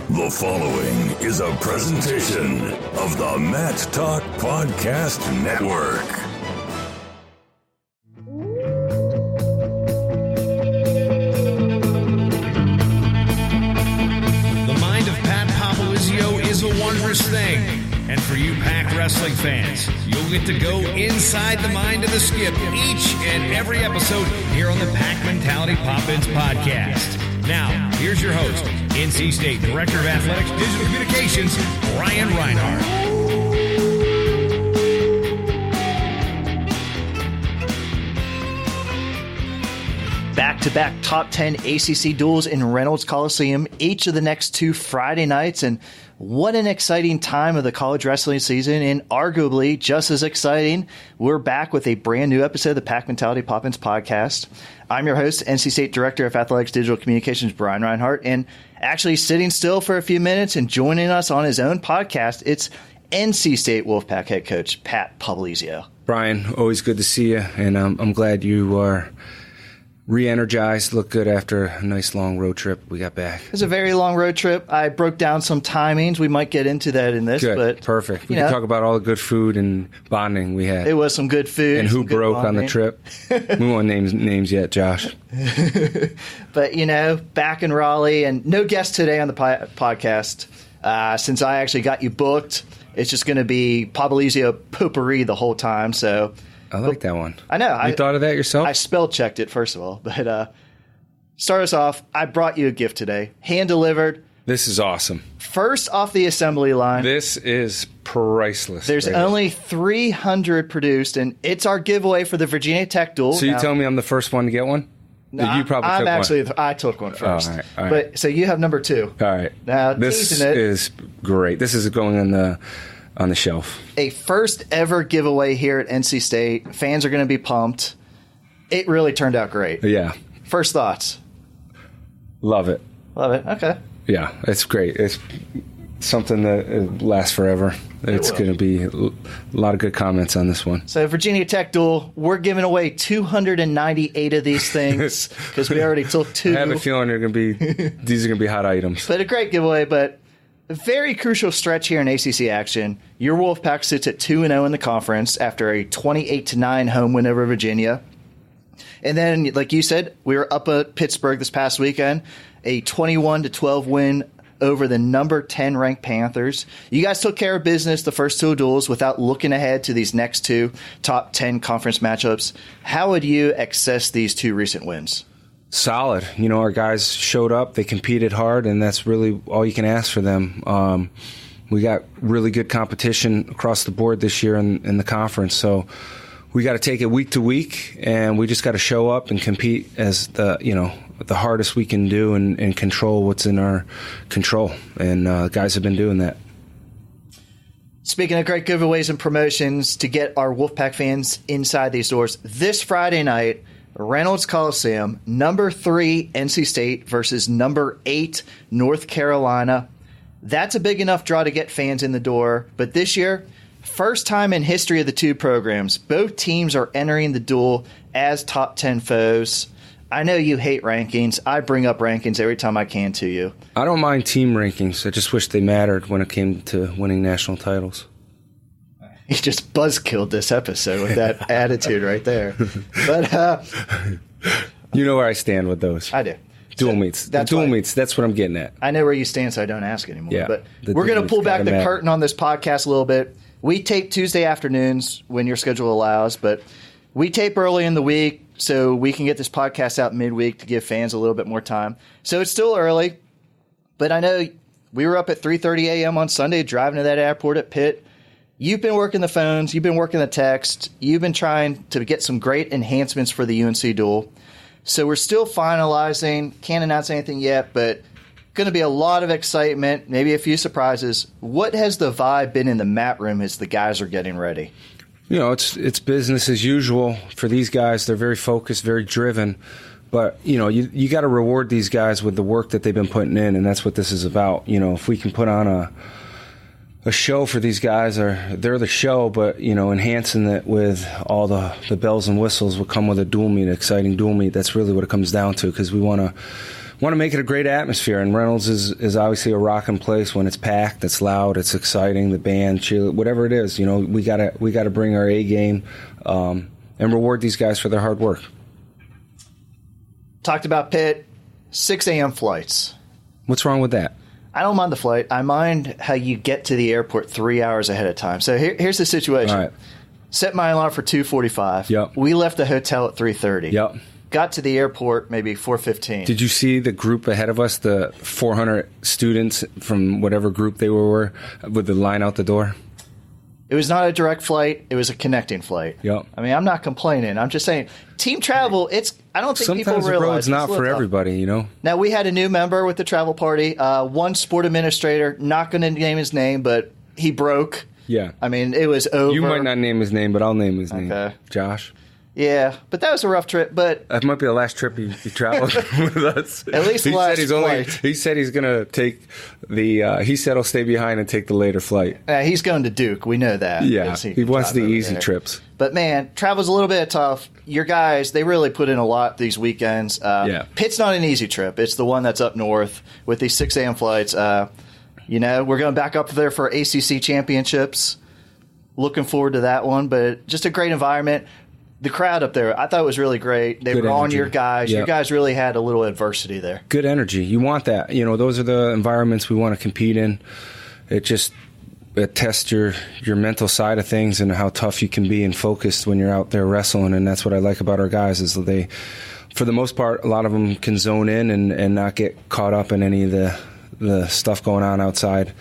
The following is a presentation of the Mat Talk Podcast Network. The mind of Pat Popolizio is a wondrous thing. And for you Pack Wrestling fans, you'll get to go inside the mind of the Skip each and every episode here on the Pack Mentality Pop-Ins podcast. Now, here's your host, NC State Director of Athletics Digital Communications, Brian Reinhardt. Back-to-back top 10 ACC duels in Reynolds Coliseum each of the next two Friday nights, and what an exciting time of the college wrestling season, and arguably just as exciting, we're back with a brand new episode of the Pack Mentality Pop-Ins podcast. I'm your host, NC State Director of Athletics Digital Communications, Brian Reinhardt, and actually sitting still for a few minutes and joining us on his own podcast, it's NC State Wolfpack head coach Pat Popolizio. Brian, always good to see you, and I'm glad you are re-energized, look good after a nice long road trip we got back. It was a very long road trip. I broke down some timings. We might get into that in this. Good, but perfect. We can talk about all the good food and bonding we had. It was some good food. And who broke on the trip. We won't name names yet, Josh. But, back in Raleigh, and no guest today on the podcast. Since I actually got you booked, it's just going to be Popolizio potpourri the whole time, so... I like that one. I know. You thought of that yourself? I spell checked it, first of all. But start us off, I brought you a gift today. Hand-delivered. This is awesome. First off the assembly line. This is priceless. There's only 300 produced, and it's our giveaway for the Virginia Tech duel. So you tell me I'm the first one to get one? No, you probably took one. I took one first. Oh, all right. But so you have number two. All right. Now, this is great. This is going on the shelf. A first ever giveaway here at NC State. Fans are going to be pumped. It really turned out great. Yeah. First thoughts? Love it. Love it. Okay. Yeah, it's great. It's something that lasts forever. It's going to be a lot of good comments on this one. So Virginia Tech duel, we're giving away 298 of these things because we already took two. I have a feeling these are going to be hot items. But a great giveaway, but a very crucial stretch here in ACC action. Your Wolfpack sits at 2-0 in the conference after a 28-9 home win over Virginia. And then, like you said, we were up at Pittsburgh this past weekend, a 21-12 win over the number 10 ranked Panthers. You guys took care of business the first two duels without looking ahead to these next two top 10 conference matchups. How would you assess these two recent wins? Solid. Our guys showed up. They competed hard, and that's really all you can ask for them. We got really good competition across the board this year in the conference, so we got to take it week to week, and we just got to show up and compete as the hardest we can do and control what's in our control. And guys have been doing that. Speaking of great giveaways and promotions to get our Wolfpack fans inside these doors, this Friday night, Reynolds Coliseum, number 3 NC State versus number 8 North Carolina. That's a big enough draw to get fans in the door. But this year, first time in history of the two programs, both teams are entering the duel as top 10 foes. I know you hate rankings. I bring up rankings every time I can to you. I don't mind team rankings. I just wish they mattered when it came to winning national titles. You just buzzkilled this episode with that attitude right there. But you know where I stand with those. I do. Dual meets. That's what I'm getting at. I know where you stand, so I don't ask anymore. Yeah, but we're going to pull back the curtain on this podcast a little bit. We tape Tuesday afternoons when your schedule allows, but we tape early in the week so we can get this podcast out midweek to give fans a little bit more time. So it's still early, but I know we were up at 3:30 a.m. on Sunday driving to that airport at Pitt. You've been working the phones. You've been working the text. You've been trying to get some great enhancements for the UNC duel. So we're still finalizing. Can't announce anything yet, but going to be a lot of excitement, maybe a few surprises. What has the vibe been in the mat room as the guys are getting ready? It's business as usual for these guys. They're very focused, very driven. But, you got to reward these guys with the work that they've been putting in, and that's what this is about. If we can put on a show for these guys, or they're the show, but enhancing it with all the bells and whistles will come with a dual meet, exciting dual meet. That's really what it comes down to, because we want want to make it a great atmosphere. And Reynolds is obviously a rocking place when it's packed, it's loud, it's exciting, the band, cheer, whatever it is. We gotta bring our A game and reward these guys for their hard work. Talked about Pitt, 6 a.m. flights. What's wrong with that? I don't mind the flight. I mind how you get to the airport 3 hours ahead of time. So here's the situation. All right. Set my alarm for 2:45. Yep. We left the hotel at 3:30. Yep. Got to the airport maybe 4:15. Did you see the group ahead of us, the 400 students from whatever group they were with the line out the door? It was not a direct flight. It was a connecting flight. Yep. I mean, I'm not complaining. I'm just saying, team travel, I don't think sometimes people realize. the road's not for tough. everybody, Now, we had a new member with the travel party. One sport administrator, not going to name his name, but he broke. Yeah. I mean, it was over. You might not name his name, but I'll name his name. Okay. Josh. Yeah, but that was a rough trip. But that might be the last trip he traveled with us. At least the last flight. He said he's going to take he said he'll stay behind and take the later flight. He's going to Duke. We know that. Yeah, he wants the easy trips. But, man, travel's a little bit tough. Your guys, they really put in a lot these weekends. Pitt's not an easy trip. It's the one that's up north with these 6 a.m. flights. We're going back up there for ACC championships. Looking forward to that one. But just a great environment. The crowd up there, I thought it was really great. They were on your guys. Yep. Your guys really had a little adversity there. Good energy. You want that. Those are the environments we want to compete in. It tests your mental side of things and how tough you can be and focused when you're out there wrestling. And that's what I like about our guys is they, for the most part, a lot of them can zone in and not get caught up in any of the stuff going on outside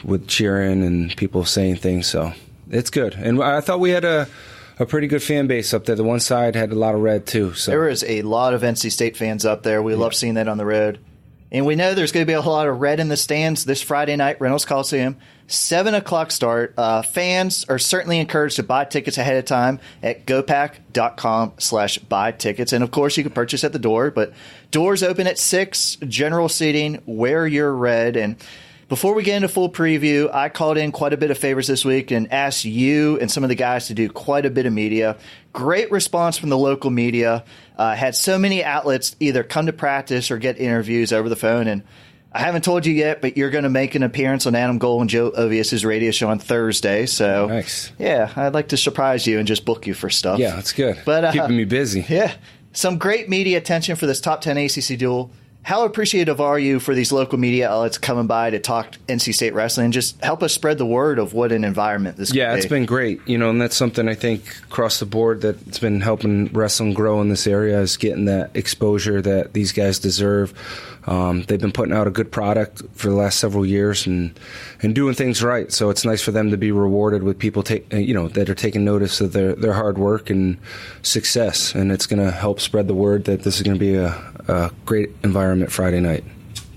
with cheering and people saying things. So it's good. And I thought we had a pretty good fan base up there. The one side had a lot of red, too. So. There was a lot of NC State fans up there. We love seeing that on the road. And we know there's going to be a lot of red in the stands this Friday night, Reynolds Coliseum. 7 o'clock start. Fans are certainly encouraged to buy tickets ahead of time at gopack.com/buy tickets. And, of course, you can purchase at the door. But doors open at 6, general seating, wear your red. And before we get into full preview, I called in quite a bit of favors this week and asked you and some of the guys to do quite a bit of media. Great response from the local media. Had so many outlets either come to practice or get interviews over the phone. And I haven't told you yet, but you're going to make an appearance on Adam Gold and Joe Ovius' radio show on Thursday. So, nice. Yeah, I'd like to surprise you and just book you for stuff. Yeah, that's good. But keeping me busy. Yeah. Some great media attention for this top 10 ACC duel. How appreciative are you for these local media outlets coming by to talk NC State wrestling? Just help us spread the word of what an environment this could be. Yeah, it's been great. And that's something I think across the board that's been helping wrestling grow in this area is getting that exposure that these guys deserve. They've been putting out a good product for the last several years and doing things right. So it's nice for them to be rewarded with people that are taking notice of their hard work and success. And it's going to help spread the word that this is going to be a great environment Friday night.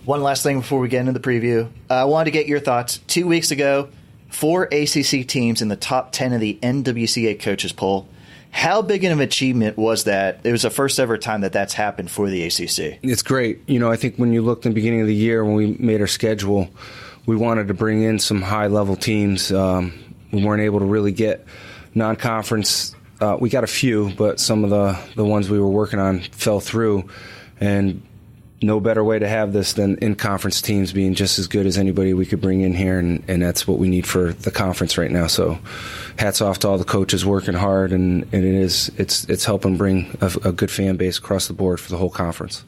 One last thing before we get into the preview. I wanted to get your thoughts. 2 weeks ago, 4 ACC teams in the top 10 of the NWCA coaches poll. How big of an achievement was that? It was the first ever time that's happened for the ACC. It's great. I think when you looked in the beginning of the year when we made our schedule, we wanted to bring in some high-level teams. We weren't able to really get non-conference. We got a few, but some of the ones we were working on fell through. And no better way to have this than in-conference teams being just as good as anybody we could bring in here, and that's what we need for the conference right now. So hats off to all the coaches working hard, and it's helping bring a good fan base across the board for the whole conference.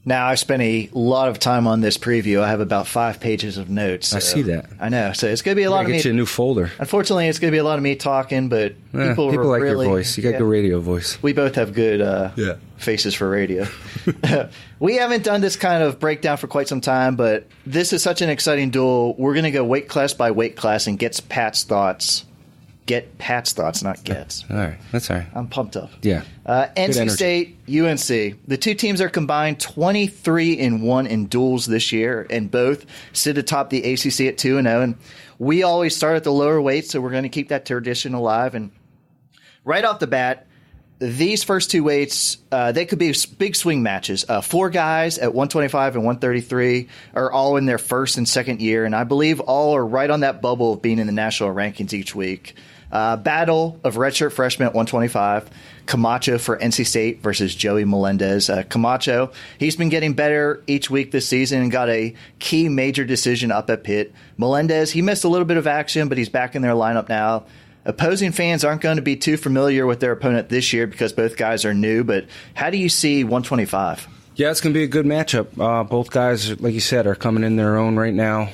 Now, I spent a lot of time on this preview. I have about 5 pages of notes. I see that. I know. So it's going to be a lot of me. Get you a new folder. Unfortunately, it's going to be a lot of me talking, but people like really, your voice. You got good radio voice. We both have good faces for radio. We haven't done this kind of breakdown for quite some time, but this is such an exciting duel. We're going to go weight class by weight class and get Pat's thoughts. Get Pat's thoughts, not Get's. All right. That's all right. I'm pumped up. Yeah. NC State, UNC. The two teams are combined 23-1 in duels this year, and both sit atop the ACC at 2-0. And we always start at the lower weight, so we're going to keep that tradition alive. And right off the bat, these first 2 weights, they could be big swing matches. 4 guys at 125 and 133 are all in their first and second year, and I believe all are right on that bubble of being in the national rankings each week. Battle of redshirt freshmen at 125. Camacho for NC State versus Joey Melendez. Camacho, he's been getting better each week this season and got a key major decision up at Pitt. Melendez, he missed a little bit of action, but he's back in their lineup now. Opposing fans aren't going to be too familiar with their opponent this year because both guys are new, but how do you see 125? Yeah, it's going to be a good matchup. Both guys, like you said, are coming in their own right now.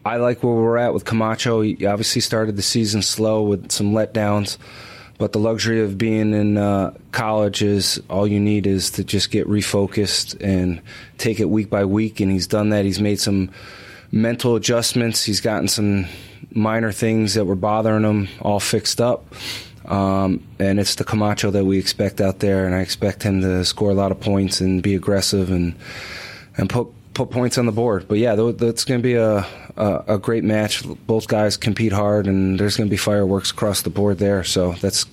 I like where we're at with Camacho. He obviously started the season slow with some letdowns, but the luxury of being in college is all you need is to just get refocused and take it week by week, and he's done that. He's made some mental adjustments. He's gotten some minor things that were bothering him all fixed up. And it's the Camacho that we expect out there, and I expect him to score a lot of points and be aggressive and put points on the board. But yeah, that's going to be a great match. Both guys compete hard, and there's going to be fireworks across the board there. So that's,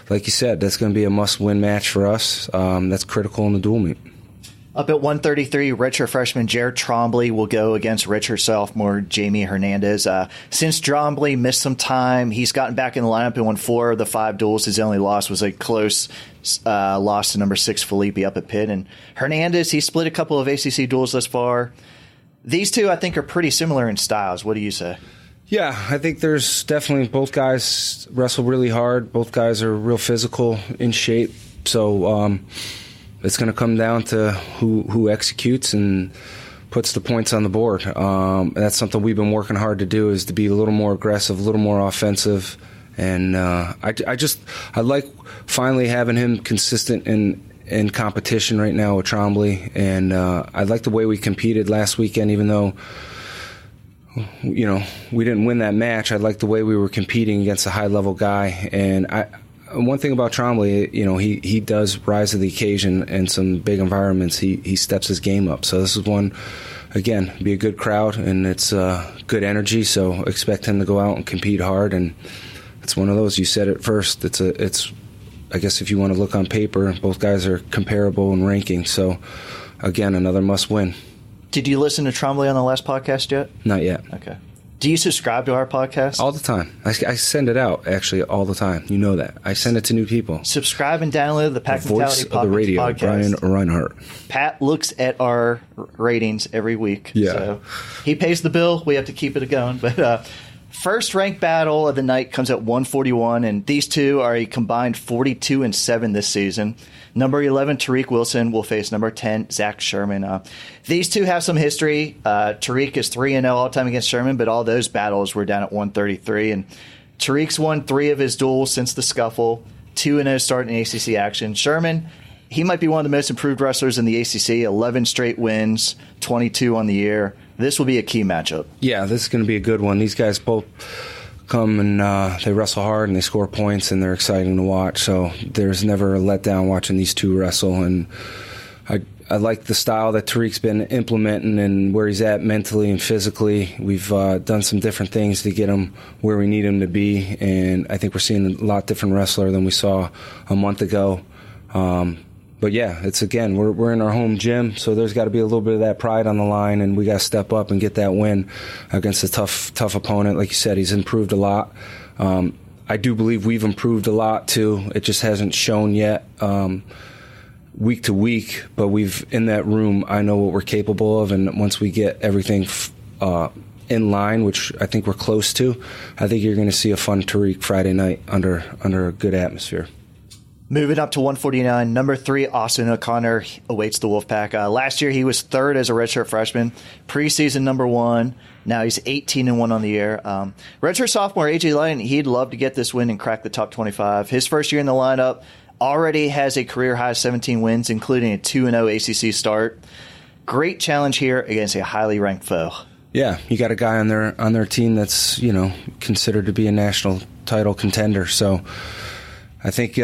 like you said, that's going to be a must-win match for us. That's critical in the dual meet. Up at 133, redshirt freshman Jared Trombley will go against redshirt sophomore Jamie Hernandez. Since Trombley missed some time, he's gotten back in the lineup and won 4 of the 5 duels. His only loss was a close loss to number 6 Felipe up at Pitt. And Hernandez, he split a couple of ACC duels thus far. These two, I think, are pretty similar in styles. What do you say? Yeah, I think there's definitely, both guys wrestle really hard. Both guys are real physical, in shape. So it's going to come down to who executes and puts the points on the board. That's something we've been working hard to do, is to be a little more aggressive, a little more offensive. And I like finally having him consistent in competition right now with Trombley. And I like the way we competed last weekend, even though we didn't win that match. I like the way we were competing against a high-level guy. And one thing about Trombley, he does rise to the occasion in some big environments. He steps his game up. So this is one, again, be a good crowd, and it's good energy. So expect him to go out and compete hard. And it's one of those, you said it first. It's I guess if you want to look on paper, both guys are comparable in ranking. So again, another must win. Did you listen to Trombley on the last podcast yet? Not yet. Okay. Do you subscribe to our podcast? All the time. I send it out, actually, all the time. You know that. I send it to new people. Subscribe and download the Pack Mentality Voice of the Radio, podcast. Brian Reinhardt. Pat looks at our ratings every week. Yeah. So he pays the bill. We have to keep it going. But first ranked battle of the night comes at 141, and these two are a combined 42-7 this season. Number 11, Tariq Wilson, will face number 10, Zach Sherman. These two have some history. Tariq is 3-0 all-time against Sherman, but all those battles were down at 133. And Tariq's won 3 of his duels since the scuffle, 2-0 start in ACC action. Sherman, he might be one of the most improved wrestlers in the ACC, 11 straight wins, 22 on the year. This will be a key matchup. Yeah, this is going to be a good one. These guys both come and they wrestle hard and they score points and they're exciting to watch. So there's never a letdown watching these two wrestle. And I like the style that Tariq's been implementing and where he's at mentally and physically. We've done some different things to get him where we need him to be. And I think we're seeing a lot different wrestler than we saw a month ago. But yeah, it's again, we're in our home gym, so there's got to be a little bit of that pride on the line, and we got to step up and get that win against a tough opponent. Like you said, he's improved a lot. I do believe we've improved a lot too. It just hasn't shown yet week to week, but we've in that room. I know what we're capable of, and once we get everything in line, which I think we're close to, I think you're going to see a fun Tariq Friday night under a good atmosphere. Moving up to 149, number 3, Austin O'Connor awaits the Wolfpack. Last year, he was 3rd as a redshirt freshman, preseason number 1. Now he's 18-1 on the year. Redshirt sophomore AJ Lyon, he'd love to get this win and crack the top 25. His first year in the lineup, already has a career high 17 wins, including a 2-0 ACC start. Great challenge here against a highly ranked foe. Yeah, you got a guy on their team that's considered to be a national title contender. So I think you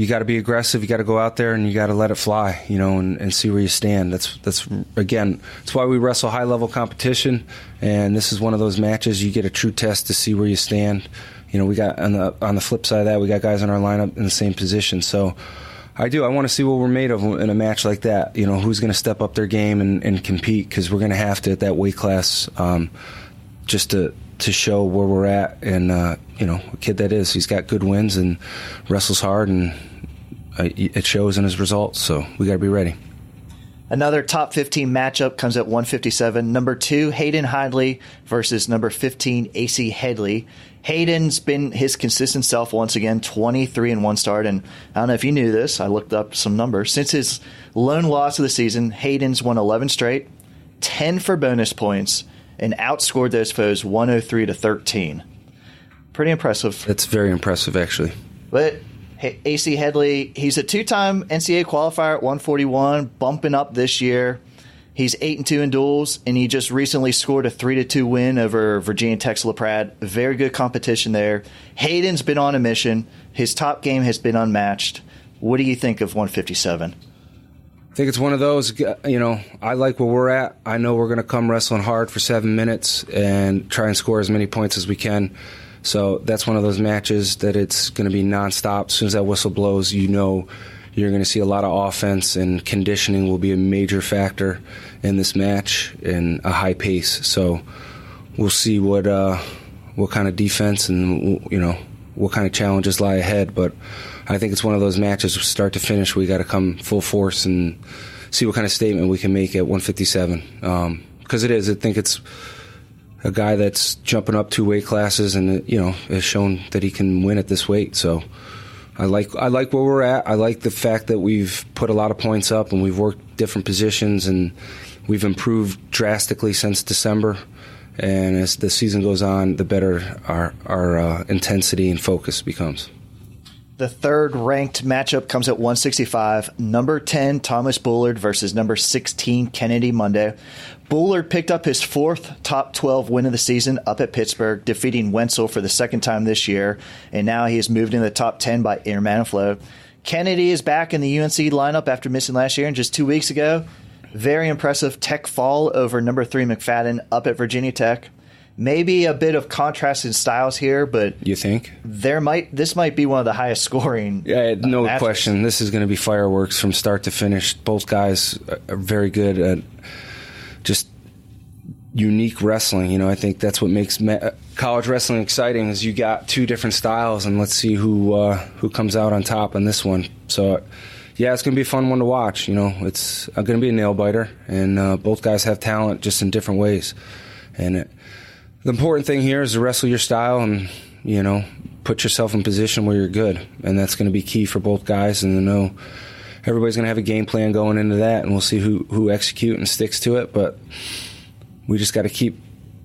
got to be aggressive. You got to go out there and you got to let it fly, and see where you stand. That's again, it's why we wrestle high level competition. And this is one of those matches you get a true test to see where you stand. We got on the flip side of that, we got guys in our lineup in the same position. So I want to see what we're made of in a match like that. Who's going to step up their game and compete, because we're going to have to at that weight class just to to show where we're at. And, a kid that is, he's got good wins and wrestles hard, and it shows in his results. So we got to be ready. Another top 15 matchup comes at 157. Number 2, Hayden Hindley versus number 15, AC Headley. Hayden's been his consistent self once again, 23-1 start. And I don't know if you knew this. I looked up some numbers. Since his lone loss of the season, Hayden's won 11 straight, 10 for bonus points, and outscored those foes 103-13. Pretty impressive. That's very impressive, actually. But AC Headley, he's a 2-time NCAA qualifier at 141, bumping up this year. He's 8-2 in duels, and he just recently scored a 3-2 win over Virginia Tech's LaPrade. Very good competition there. Hayden's been on a mission. His top game has been unmatched. What do you think of 157? I think it's one of those, I like where we're at. I know we're going to come wrestling hard for 7 minutes and try and score as many points as we can. So that's one of those matches that it's going to be nonstop. As soon as that whistle blows, you're going to see a lot of offense, and conditioning will be a major factor in this match and a high pace. So we'll see what kind of defense and what kind of challenges lie ahead. But I think it's one of those matches, start to finish, we got to come full force and see what kind of statement we can make at 157. Because it is. I think it's a guy that's jumping up 2 weight classes and has shown that he can win at this weight. So I like where we're at. I like the fact that we've put a lot of points up and we've worked different positions and we've improved drastically since December. And as the season goes on, the better our intensity and focus becomes. The third ranked matchup comes at 165. Number 10, Thomas Bullard versus number 16, Kennedy Monday. Bullard picked up his 4th top 12 win of the season up at Pittsburgh, defeating Wenzel for the 2nd time this year, and now he has moved into the top 10 by Intermountain Flow. Kennedy is back in the UNC lineup after missing last year, and just 2 weeks ago, very impressive tech fall over number 3, McFadden, up at Virginia Tech. Maybe a bit of contrast in styles here, but you think this might be one of the highest scoring. Yeah, no matches. question. This is going to be fireworks from start to finish. Both guys are very good at just unique wrestling. I think that's what makes college wrestling exciting. Is you got 2 different styles, and let's see who comes out on top in this one. So, yeah, it's going to be a fun one to watch. It's going to be a nail biter, and both guys have talent just in different ways, and the important thing here is to wrestle your style and, put yourself in position where you're good. And that's going to be key for both guys. And I know everybody's going to have a game plan going into that, and we'll see who execute and sticks to it. But we just got to keep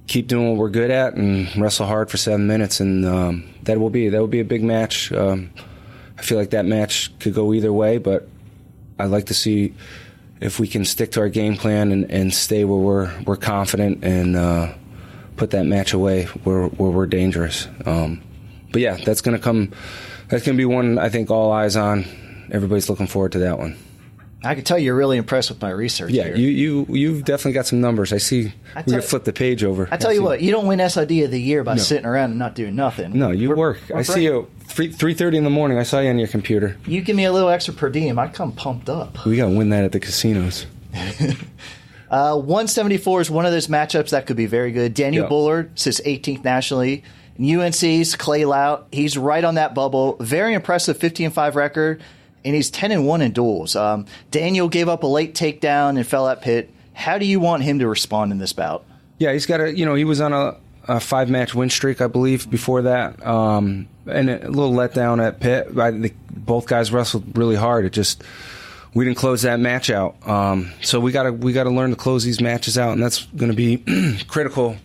doing what we're good at and wrestle hard for 7 minutes. And that will be a big match. I feel like that match could go either way, but I'd like to see if we can stick to our game plan and stay where we're confident and put that match away where we're dangerous. But yeah, that's going to be one I think all eyes on. Everybody's looking forward to that one. I can tell you're really impressed with my research. Yeah, here. you've definitely got some numbers. I see. We're going to flip the page over. I tell you what, you don't win SID of the year by sitting around and not doing nothing. No, you work. I see you 3:30 in the morning. I saw you on your computer. You give me a little extra per diem, I come pumped up. We got to win that at the casinos. 174 is one of those matchups that could be very good. Daniel Bullard sits 18th nationally. UNC's Clay Lout, he's right on that bubble. Very impressive 15-5 record, and he's 10-1 in duels. Daniel gave up a late takedown and fell at Pitt. How do you want him to respond in this bout? Yeah, he's got he was on a 5-match win streak, I believe, before that, and a little letdown at Pitt. Both guys wrestled really hard. We didn't close that match out, so we got to learn to close these matches out, and that's going to be critical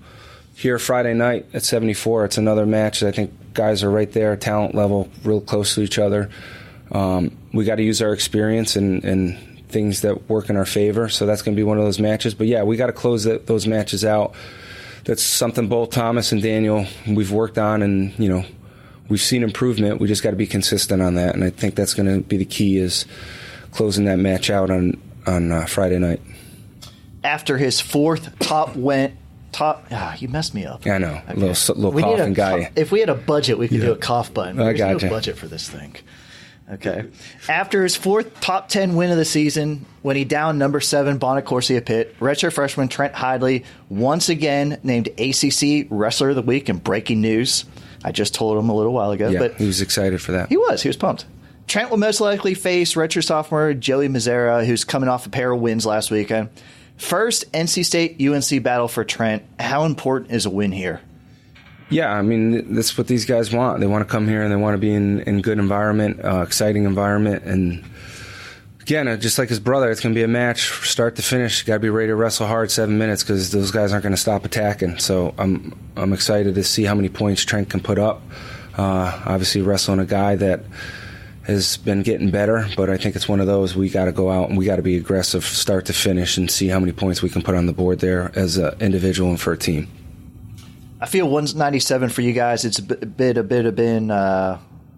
here Friday night at 74. It's another match that I think guys are right there, talent level, real close to each other. We got to use our experience and things that work in our favor, so that's going to be one of those matches. But yeah, we got to close those matches out. That's something both Thomas and Daniel we've worked on, and we've seen improvement. We just got to be consistent on that, and I think that's going to be the key is closing that match out on Friday night. After his 4th you messed me up. I know. Okay. Little coughing guy. If we had a budget, we could do a cough button. I got no budget for this thing. Okay. After his fourth top 10 win of the season, when he downed number 7 Bonacorsia Pitt, redshirt freshman Trent Hidley once again named ACC Wrestler of the Week in breaking news. I just told him a little while ago. Yeah, but he was excited for that. He was pumped. Trent will most likely face redshirt sophomore Joey Mazzara, who's coming off a pair of wins last weekend. First NC State UNC battle for Trent. How important is a win here? Yeah, I mean, that's what these guys want. They want to come here and they want to be in good environment, exciting environment. And again, just like his brother, it's going to be a match start to finish. Got to be ready to wrestle hard 7 minutes because those guys aren't going to stop attacking. So I'm excited to see how many points Trent can put up. Obviously, wrestling a guy that has been getting better, but I think it's one of those we got to go out and we got to be aggressive start to finish and see how many points we can put on the board there as an individual and for a team. I feel 197 for you guys. It's a bit been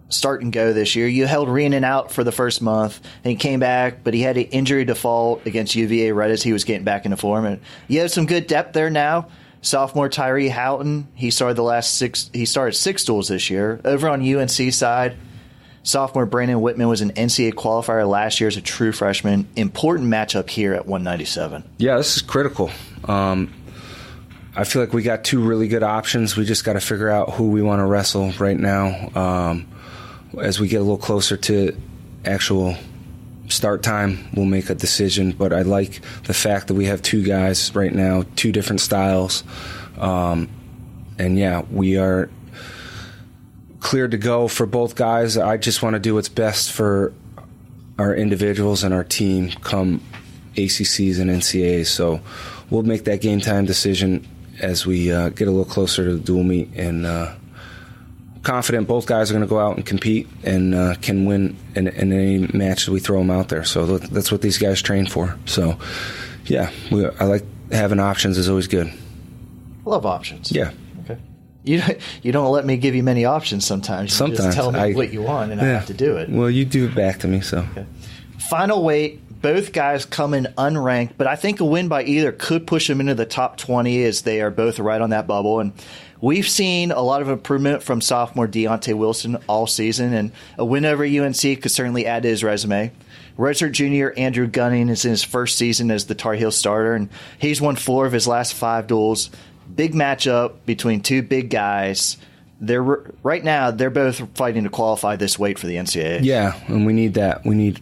start and go this year. You held Reenan out for the first month, and he came back, but he had an injury default against UVA right as he was getting back into form. And you have some good depth there now. Sophomore Tyree Houghton, he started 6 duels this year. Over on UNC side, sophomore Brandon Whitman was an NCAA qualifier last year as a true freshman. Important matchup here at 197. Yeah, this is critical. I feel like we got 2 really good options. We just got to figure out who we want to wrestle right now. As we get a little closer to actual start time, we'll make a decision. But I like the fact that we have 2 guys right now, 2 different styles. And, yeah, we are cleared to go for both guys. I just want to do what's best for our individuals and our team come ACCs and NCAAs. So we'll make that game time decision as we get a little closer to the dual meet, and confident both guys are going to go out and compete and can win in any match that we throw them out there. So that's what these guys train for. So, yeah, I like having options is always good. Love options. Yeah. Okay. You don't let me give you many options sometimes. You just tell me what you want, and I have to do it. Well, you do it back to me, so. Okay. Final weight. Both guys come in unranked, but I think a win by either could push them into the top 20 as they are both right on that bubble. And we've seen a lot of improvement from sophomore Deontay Wilson all season, and a win over UNC could certainly add to his resume. Redshirt junior Andrew Gunning is in his first season as the Tar Heel starter, and he's won 4 of his last 5 duels. Big matchup between 2 big guys. Right now, they're both fighting to qualify this weight for the NCAA. Yeah, and we need that. We need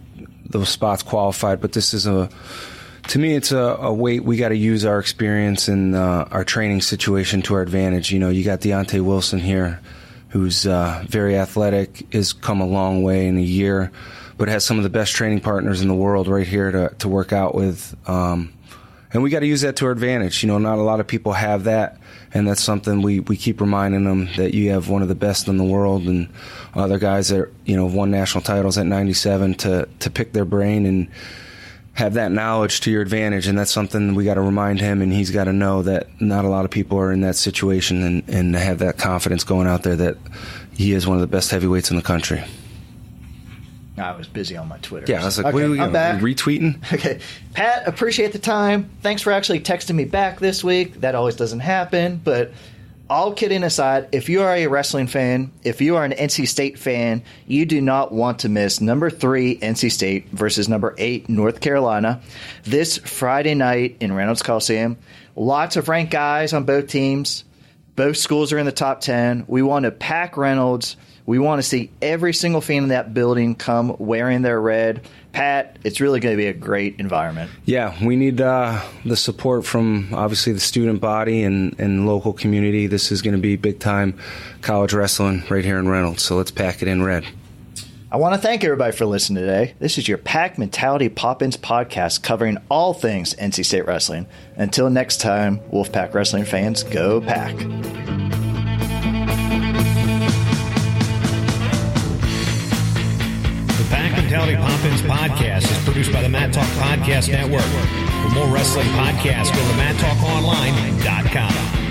those spots qualified, but this is to me, it's a weight we got to use our experience and our training situation to our advantage. You know, you got Deontay Wilson here, who's very athletic, has come a long way in a year, but has some of the best training partners in the world right here to work out with. And we got to use that to our advantage. You know, not a lot of people have that, and that's something we keep reminding them that you have one of the best in the world, and other guys that, you know, won national titles at 97 to pick their brain and have that knowledge to your advantage. And that's something we got to remind him, and he's got to know that not a lot of people are in that situation, and have that confidence going out there that he is one of the best heavyweights in the country. I was busy on my Twitter. Yeah, I was like, okay, I'm back. Retweeting? Okay. Pat, appreciate the time. Thanks for actually texting me back this week. That always doesn't happen. But all kidding aside, if you are a wrestling fan, if you are an NC State fan, you do not want to miss number 3 NC State versus number 8 North Carolina this Friday night in Reynolds Coliseum. Lots of ranked guys on both teams. Both schools are in the top 10. We want to pack Reynolds. We want to see every single fan in that building come wearing their red. Pat, it's really going to be a great environment. Yeah, we need the support from, obviously, the student body and local community. This is going to be big-time college wrestling right here in Reynolds, so let's pack it in red. I want to thank everybody for listening today. This is your Pack Mentality Pop-Ins podcast covering all things NC State wrestling. Until next time, Wolfpack wrestling fans, go Pack. Pack Mentality Pop-Ins podcast is produced by the Mat Talk Podcast Network. For more wrestling podcasts, go to MatTalkOnline.com.